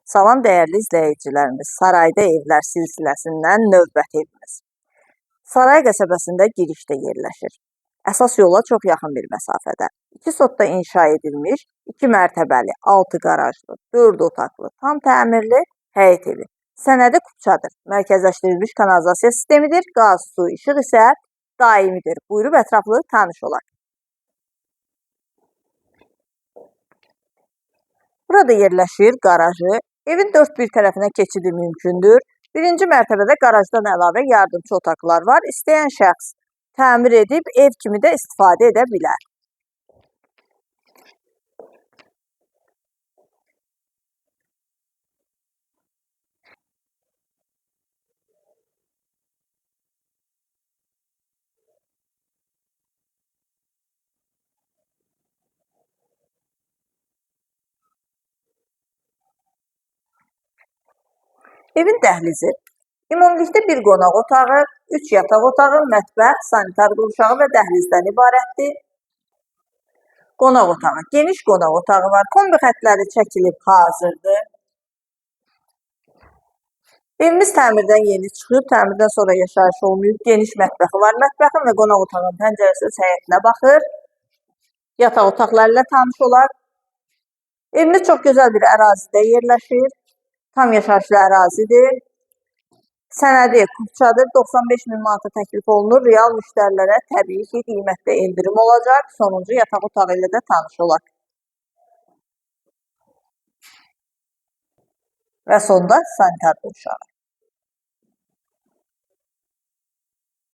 Salam dəyərli izləyicilərimiz, Sarayda Evlər silsiləsindən növbəti evimiz. Saray qəsəbəsində girişdə yerləşir. Əsas yola çox yaxın bir məsafədə. 2 sotda inşa edilmiş, 2 mərtəbəli, 6 qarajlı, 4 otaqlı, tam təmirli həyət evi. Sənədi kupçadır. Mərkəzləşdirilmiş kanalizasiya sistemidir. Qaz, su, işıq isə daimidir. Buyurub ətraflı tanış olaq. Burada yerləşir qarajı. Evin dörd bir tərəfinə keçidi mümkündür. Birinci mərtəbədə qarajdan əlavə yardımçı otaqlar var. İstəyən şəxs təmir edib ev kimi də istifadə edə bilər. Evin dəhlizi ümumilikdə bir qonaq otağı, 3 yataq otağı, mətbəx, sanitar qurşağı və dəhlizdən ibarətdir. Qonaq otağı, geniş qonaq otağı var. Kombi xətləri çəkilib hazırdır. Evimiz təmirdən yeni çıxıb, təmirdən sonra yaşayış olmayıb. Geniş mətbəxi var. Mətbəxin və qonaq otağının pəncərəsi həyətinə baxır. Yataq otaqları ilə tanış olaq. Evimiz çox gözəl bir ərazidə yerləşir. Tam yaşayışlı ərazidir. Sənədi kupçadır. 95.000 manata təklif olunur. Real müştərilərə təbii ki, qiymətdə endirim olacaq. Sonuncu yataq otağı ilə də tanış olaq. Və sonda sanitar qurşağı.